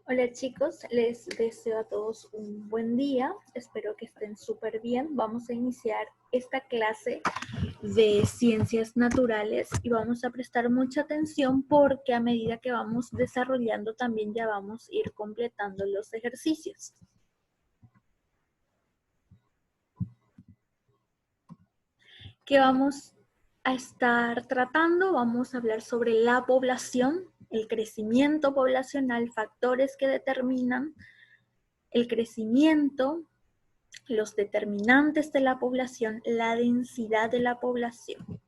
Hola chicos, les deseo a todos un buen día, espero que estén súper bien. Vamos a iniciar esta clase de ciencias naturales y vamos a prestar mucha atención porque a medida que vamos desarrollando también ya vamos a ir completando los ejercicios. ¿Qué vamos a estar tratando? Vamos a hablar sobre la población, el crecimiento poblacional, factores que determinan el crecimiento, los determinantes de la población, la densidad de la población.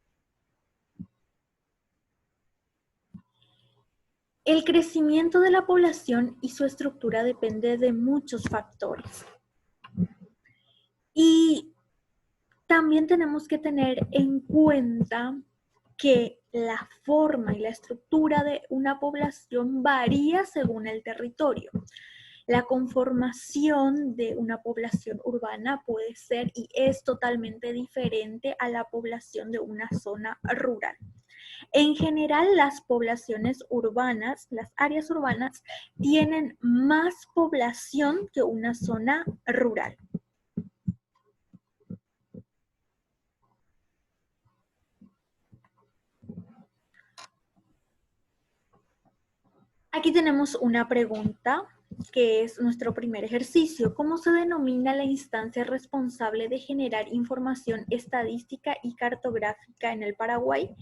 El crecimiento de la población y su estructura depende de muchos factores. Y también tenemos que tener en cuenta que la forma y la estructura de una población varía según el territorio. La conformación de una población urbana puede ser y es totalmente diferente a la población de una zona rural. En general, las poblaciones urbanas, las áreas urbanas, tienen más población que una zona rural. Aquí tenemos una pregunta que es nuestro primer ejercicio. ¿Cómo se denomina la instancia responsable de generar información estadística y cartográfica en el Paraguay?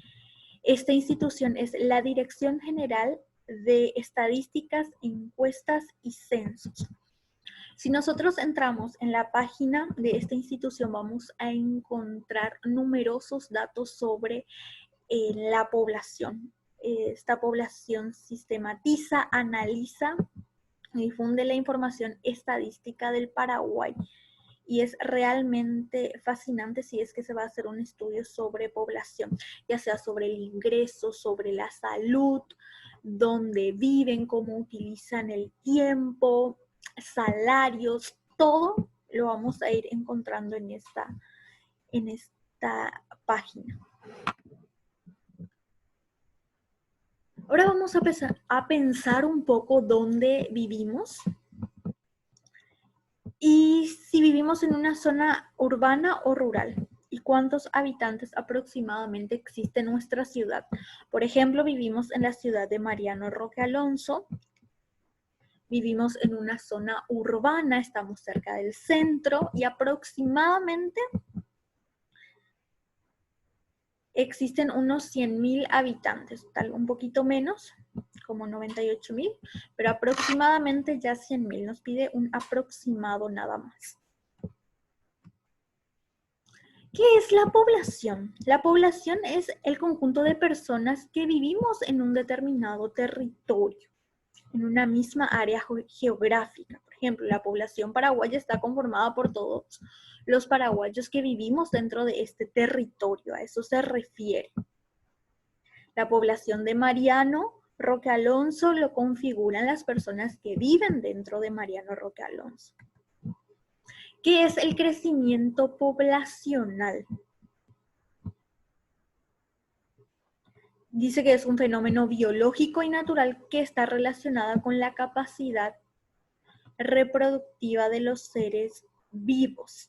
Esta institución es la Dirección General de Estadísticas, Encuestas y Censos. Si nosotros entramos en la página de esta institución, vamos a encontrar numerosos datos sobre la población. Esta población sistematiza, analiza y difunde la información estadística del Paraguay. Y es realmente fascinante si es que se va a hacer un estudio sobre población, ya sea sobre el ingreso, sobre la salud, dónde viven, cómo utilizan el tiempo, salarios, todo lo vamos a ir encontrando en esta página. Ahora vamos a pensar un poco dónde vivimos y si vivimos en una zona urbana o rural y cuántos habitantes aproximadamente existe en nuestra ciudad. Por ejemplo, vivimos en la ciudad de Mariano Roque Alonso, vivimos en una zona urbana, estamos cerca del centro y aproximadamente existen unos 100,000 habitantes, tal un poquito menos, como 98,000, pero aproximadamente ya 100,000. Nos pide un aproximado nada más. ¿Qué es la población? La población es el conjunto de personas que vivimos en un determinado territorio, en una misma área geográfica. Por ejemplo, la población paraguaya está conformada por todos los paraguayos que vivimos dentro de este territorio. A eso se refiere. La población de Mariano Roque Alonso lo configuran las personas que viven dentro de Mariano Roque Alonso. ¿Qué es el crecimiento poblacional? Dice que es un fenómeno biológico y natural que está relacionado con la capacidad reproductiva de los seres vivos.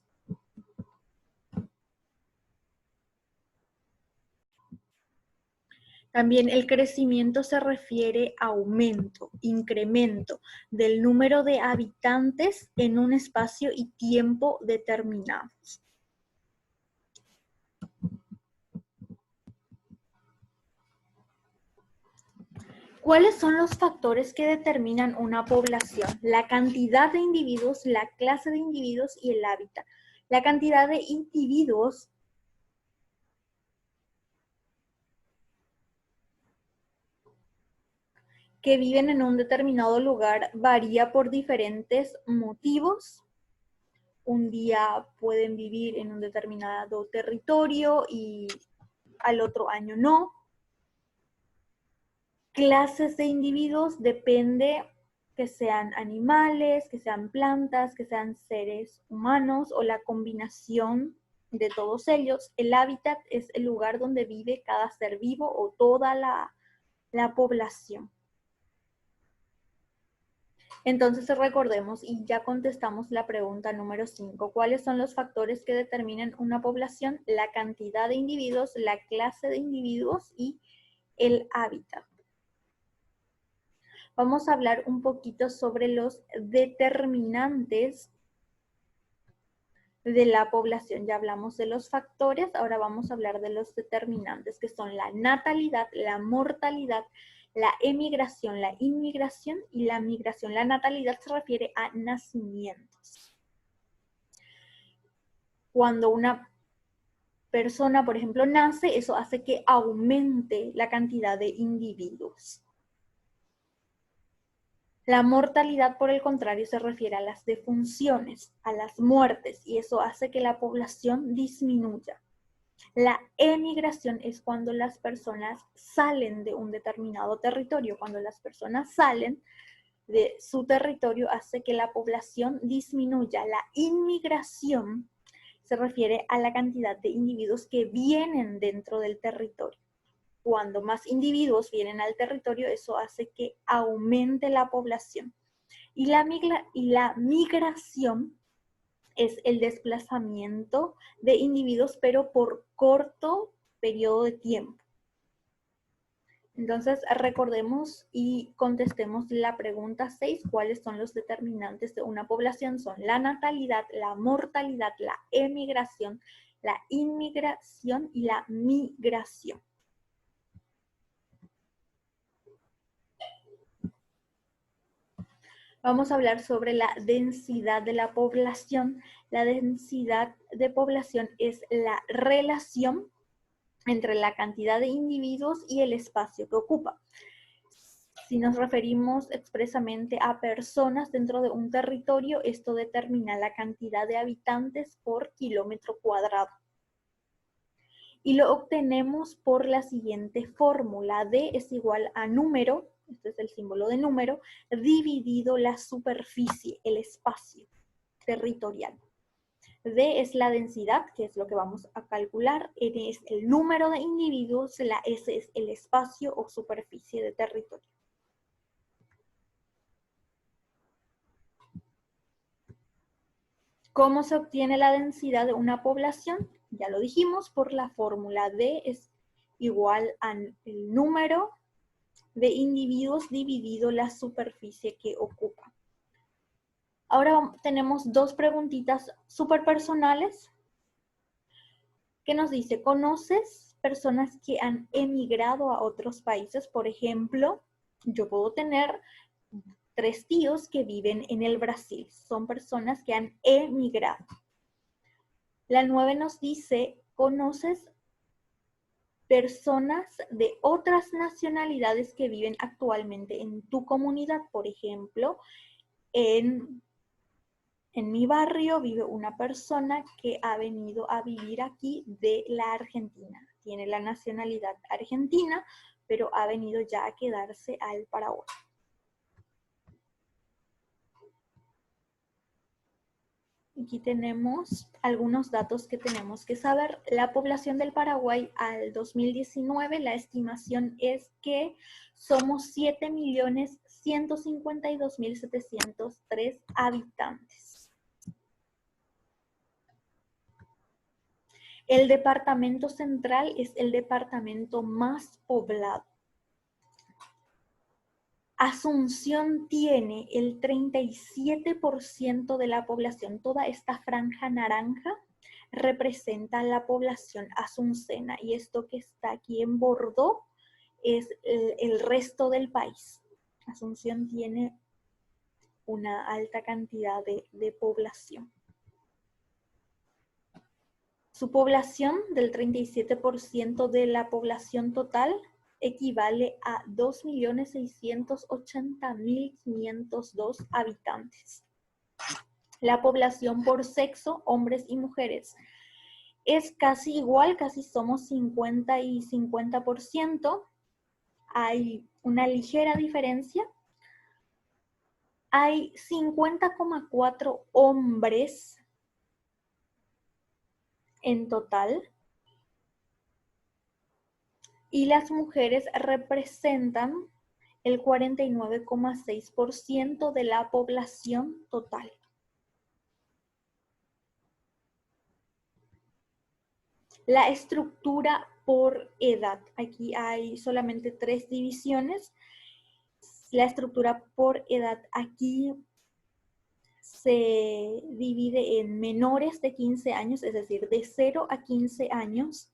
También el crecimiento se refiere a aumento, incremento del número de habitantes en un espacio y tiempo determinados. ¿Cuáles son los factores que determinan una población? La cantidad de individuos, la clase de individuos y el hábitat. La cantidad de individuos que viven en un determinado lugar varía por diferentes motivos. Un día pueden vivir en un determinado territorio y al otro año no. Clases de individuos depende que sean animales, que sean plantas, que sean seres humanos o la combinación de todos ellos. El hábitat es el lugar donde vive cada ser vivo o toda la población. Entonces recordemos y ya contestamos la pregunta número 5. ¿Cuáles son los factores que determinan una población? La cantidad de individuos, la clase de individuos y el hábitat. Vamos a hablar un poquito sobre los determinantes de la población. Ya hablamos de los factores, ahora vamos a hablar de los determinantes, que son la natalidad, la mortalidad, la emigración, la inmigración y la migración. La natalidad se refiere a nacimientos. Cuando una persona, por ejemplo, nace, eso hace que aumente la cantidad de individuos. La mortalidad, por el contrario, se refiere a las defunciones, a las muertes, y eso hace que la población disminuya. La emigración es cuando las personas salen de un determinado territorio. Cuando las personas salen de su territorio hace que la población disminuya. La inmigración se refiere a la cantidad de individuos que vienen dentro del territorio. Cuando más individuos vienen al territorio, eso hace que aumente la población. Y la migración es el desplazamiento de individuos, pero por corto periodo de tiempo. Entonces, recordemos y contestemos la pregunta 6. ¿Cuáles son los determinantes de una población? Son la natalidad, la mortalidad, la emigración, la inmigración y la migración. Vamos a hablar sobre la densidad de la población. La densidad de población es la relación entre la cantidad de individuos y el espacio que ocupa. Si nos referimos expresamente a personas dentro de un territorio, esto determina la cantidad de habitantes por kilómetro cuadrado. Y lo obtenemos por la siguiente fórmula. D es igual a número, este es el símbolo de número, dividido la superficie, el espacio territorial. D es la densidad, que es lo que vamos a calcular. N es el número de individuos. La S es el espacio o superficie de territorio. ¿Cómo se obtiene la densidad de una población? Ya lo dijimos, por la fórmula D es igual al número de individuos dividido la superficie que ocupa. Ahora tenemos dos preguntitas súper personales que nos dice, ¿conoces personas que han emigrado a otros países? Por ejemplo, yo puedo tener 3 tíos que viven en el Brasil. Son personas que han emigrado. La 9 nos dice, ¿conoces personas de otras nacionalidades que viven actualmente en tu comunidad? Por ejemplo, en mi barrio vive una persona que ha venido a vivir aquí de la Argentina. Tiene la nacionalidad argentina, pero ha venido ya a quedarse al Paraguay. Aquí tenemos algunos datos que tenemos que saber. La población del Paraguay al 2019, la estimación es que somos 7.152.703 habitantes. El departamento central es el departamento más poblado. Asunción tiene el 37% de la población. Toda esta franja naranja representa la población asuncena y esto que está aquí en Bordeaux es el resto del país. Asunción tiene una alta cantidad de población. Su población, del 37% de la población total, equivale a 2.680.502 habitantes. La población por sexo, hombres y mujeres, es casi igual, casi somos 50 y 50%. Hay una ligera diferencia. Hay 50,4 hombres en total. Y las mujeres representan el 49,6% de la población total. La estructura por edad. Aquí hay solamente 3 divisiones. La estructura por edad aquí se divide en menores de 15 años, es decir, de 0 a 15 años,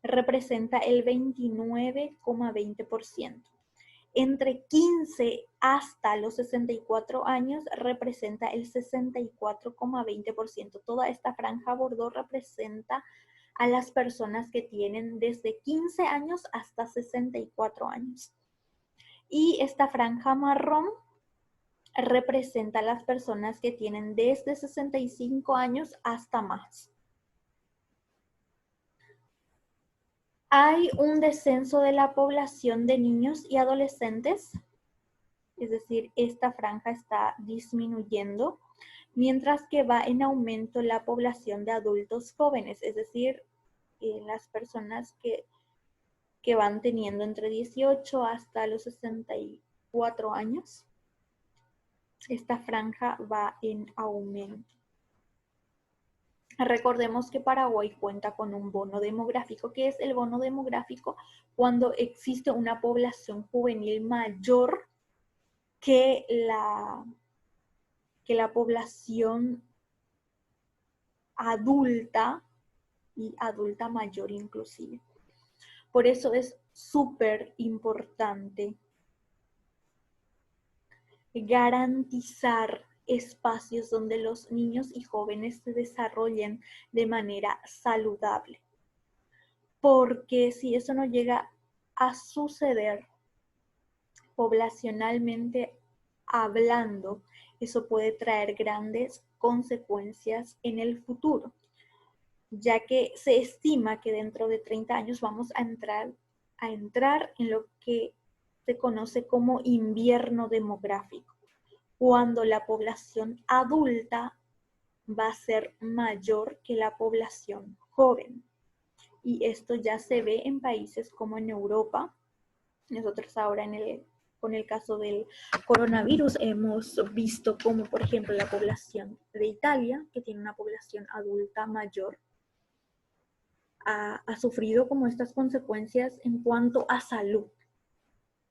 representa el 29,20%. Entre 15 hasta los 64 años representa el 64,20%. Toda esta franja bordó representa a las personas que tienen desde 15 años hasta 64 años. Y esta franja marrón representa a las personas que tienen desde 65 años hasta más. Hay un descenso de la población de niños y adolescentes, es decir, esta franja está disminuyendo, mientras que va en aumento la población de adultos jóvenes, es decir, las personas que van teniendo entre 18 hasta los 64 años. Esta franja va en aumento. Recordemos que Paraguay cuenta con un bono demográfico. ¿Qué es el bono demográfico? Cuando existe una población juvenil mayor que la población adulta y adulta mayor inclusive. Por eso es súper importante garantizar espacios donde los niños y jóvenes se desarrollen de manera saludable. Porque si eso no llega a suceder poblacionalmente hablando, eso puede traer grandes consecuencias en el futuro, ya que se estima que dentro de 30 años vamos a entrar en lo que se conoce como invierno demográfico, cuando la población adulta va a ser mayor que la población joven. Y esto ya se ve en países como en Europa. Nosotros ahora con el caso del coronavirus hemos visto como, por ejemplo, la población de Italia, que tiene una población adulta mayor, ha sufrido como estas consecuencias en cuanto a salud.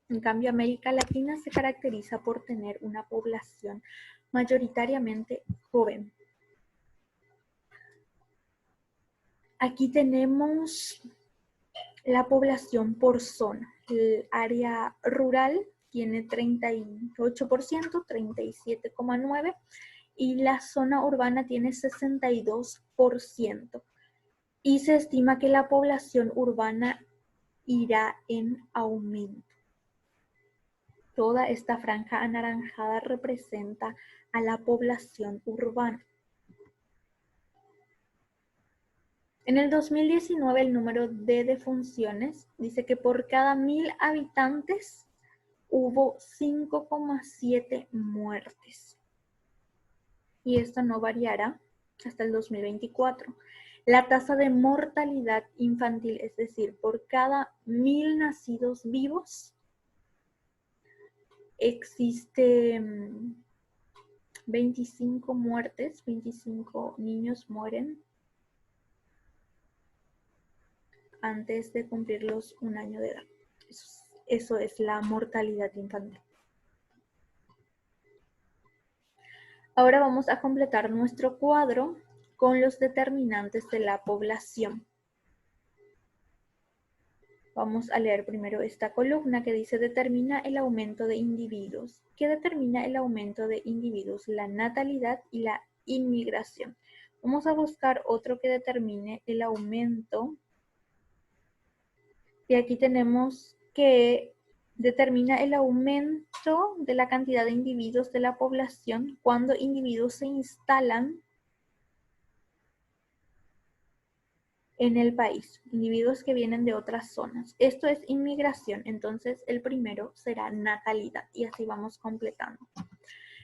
En cambio, América Latina se caracteriza por tener una población mayoritariamente joven. Aquí tenemos la población por zona. El área rural tiene 38%, 37,9%, y la zona urbana tiene 62%. Y se estima que la población urbana irá en aumento. Toda esta franja anaranjada representa a la población urbana. En el 2019 el número de defunciones dice que por cada 1000 habitantes hubo 5,7 muertes. Y esto no variará hasta el 2024. La tasa de mortalidad infantil, es decir, por cada 1000 nacidos vivos, existen 25 muertes, 25 niños mueren antes de cumplir los 1 año de edad. Eso es la mortalidad infantil. Ahora vamos a completar nuestro cuadro con los determinantes de la población. Vamos a leer primero esta columna que dice: determina el aumento de individuos. ¿Qué determina el aumento de individuos? La natalidad y la inmigración. Vamos a buscar otro que determine el aumento. Y aquí tenemos que determina el aumento de la cantidad de individuos de la población cuando individuos se instalan en el país, individuos que vienen de otras zonas. Esto es inmigración, entonces el primero será natalidad y así vamos completando.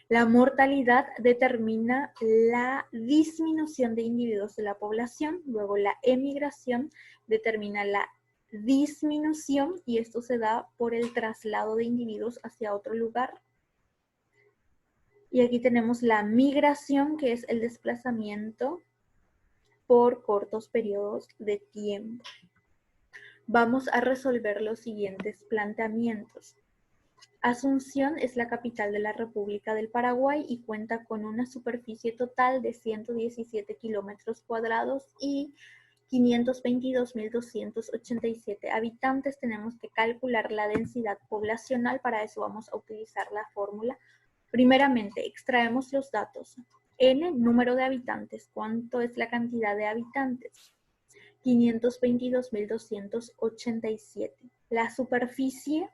La mortalidad determina la disminución de individuos de la población, luego la emigración determina la disminución, y esto se da por el traslado de individuos hacia otro lugar. Y aquí tenemos la migración, que es el desplazamiento por cortos periodos de tiempo. Vamos a resolver los siguientes planteamientos. Asunción es la capital de la República del Paraguay y cuenta con una superficie total de 117 kilómetros cuadrados y 522.287 habitantes. Tenemos que calcular la densidad poblacional. Para eso vamos a utilizar la fórmula. Primeramente, extraemos los datos. N, número de habitantes. ¿Cuánto es la cantidad de habitantes? 522.287. La superficie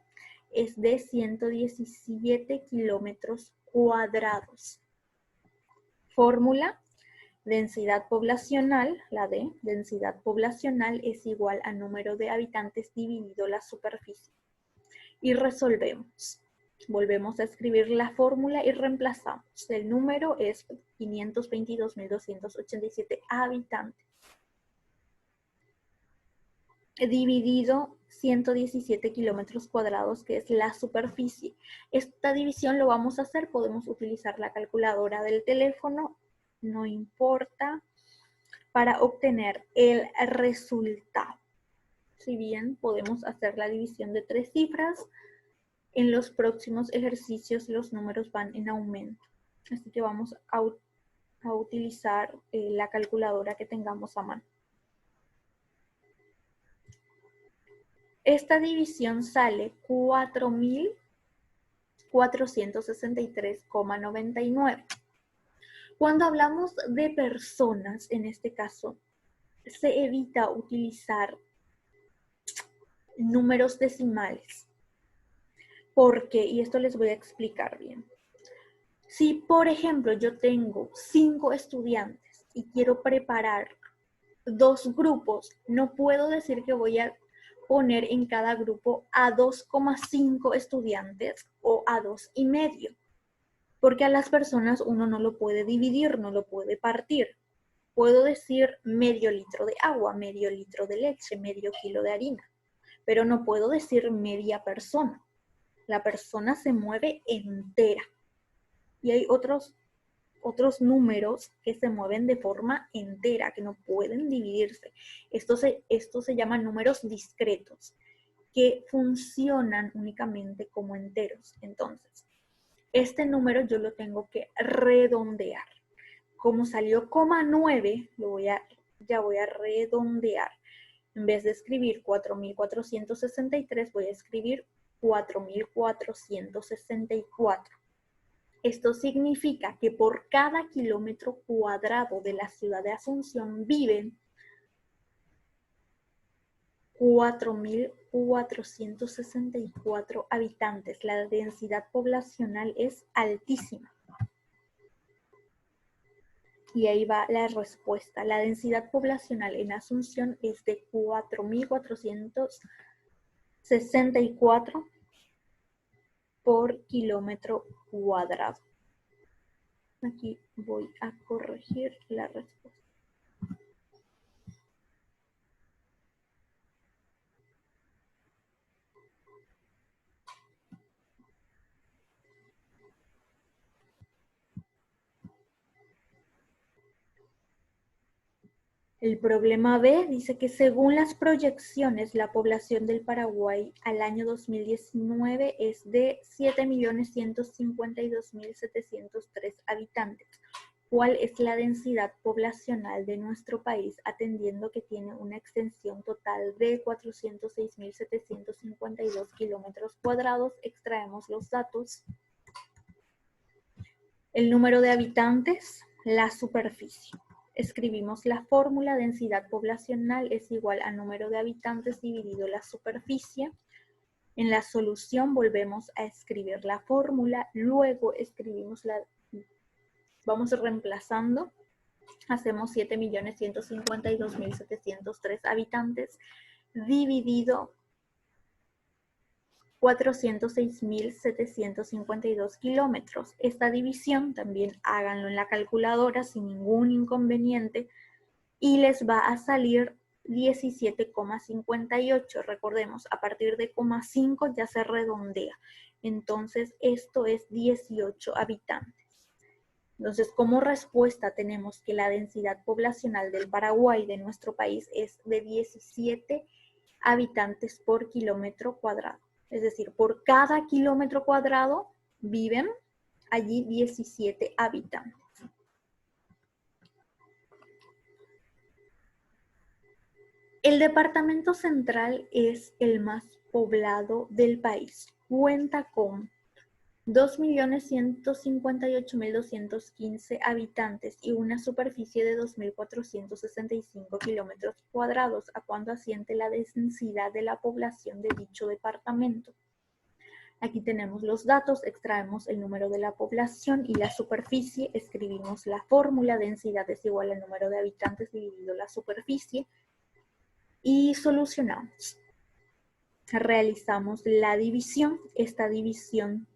es de 117 kilómetros cuadrados. Fórmula: densidad poblacional, la D, densidad poblacional es igual a número de habitantes dividido la superficie. Y resolvemos. Volvemos a escribir la fórmula y reemplazamos. El número es 522.287 habitantes. Dividido 117 kilómetros cuadrados, que es la superficie. Esta división lo vamos a hacer, podemos utilizar la calculadora del teléfono, no importa, para obtener el resultado. Si bien podemos hacer la división de 3 cifras, en los próximos ejercicios los números van en aumento. Así que vamos a utilizar la calculadora que tengamos a mano. Esta división sale 4.463,99. Cuando hablamos de personas, en este caso, se evita utilizar números decimales. ¿Por qué? Y esto les voy a explicar bien. Si, por ejemplo, yo tengo 5 estudiantes y quiero preparar 2 grupos, no puedo decir que voy a poner en cada grupo a 2,5 estudiantes o a 2,5, porque a las personas uno no lo puede dividir, no lo puede partir. Puedo decir medio litro de agua, medio litro de leche, medio kilo de harina, pero no puedo decir media persona. La persona se mueve entera. Y hay otros números que se mueven de forma entera, que no pueden dividirse. Esto se llaman números discretos, que funcionan únicamente como enteros. Entonces, este número yo lo tengo que redondear. Como salió 9, ya voy a redondear. En vez de escribir 4.463, voy a escribir 4.464. Esto significa que por cada kilómetro cuadrado de la ciudad de Asunción viven 4.464 habitantes. La densidad poblacional es altísima. Y ahí va la respuesta. La densidad poblacional en Asunción es de 4.464 por kilómetro cuadrado. Aquí voy a corregir la respuesta. El problema B dice que según las proyecciones, la población del Paraguay al año 2019 es de 7.152.703 habitantes. ¿Cuál es la densidad poblacional de nuestro país, atendiendo que tiene una extensión total de 406.752 kilómetros cuadrados? Extraemos los datos. El número de habitantes, la superficie. Escribimos la fórmula: densidad poblacional es igual a número de habitantes dividido la superficie. En la solución volvemos a escribir la fórmula, luego vamos reemplazando, hacemos 7.152.703 habitantes dividido 406.752 kilómetros. Esta división también háganlo en la calculadora sin ningún inconveniente y les va a salir 17,58. Recordemos, a partir de 0,5 ya se redondea. Entonces, esto es 18 habitantes. Entonces, como respuesta tenemos que la densidad poblacional del Paraguay, de nuestro país, es de 17 habitantes por kilómetro cuadrado. Es decir, por cada kilómetro cuadrado viven allí 17 habitantes. El departamento central es el más poblado del país. Cuenta con 2.158.215 habitantes y una superficie de 2.465 kilómetros cuadrados, a cuanto asciende la densidad de la población de dicho departamento. Aquí tenemos los datos, extraemos el número de la población y la superficie, escribimos la fórmula, densidad es igual al número de habitantes dividido la superficie, y solucionamos. Realizamos la división. Esta división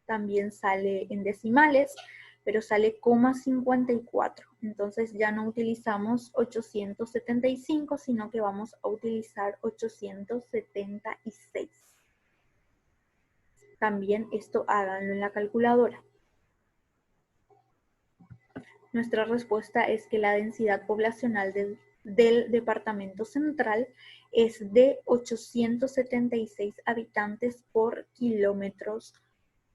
también sale en decimales, pero sale 0,54. Entonces ya no utilizamos 875, sino que vamos a utilizar 876. También esto háganlo en la calculadora. Nuestra respuesta es que la densidad poblacional del departamento central es de 876 habitantes por kilómetros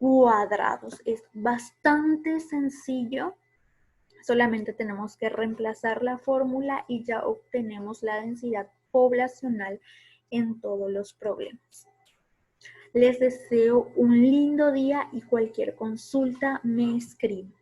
cuadrados. Es bastante sencillo. Solamente tenemos que reemplazar la fórmula y ya obtenemos la densidad poblacional en todos los problemas. Les deseo un lindo día y cualquier consulta me escriben.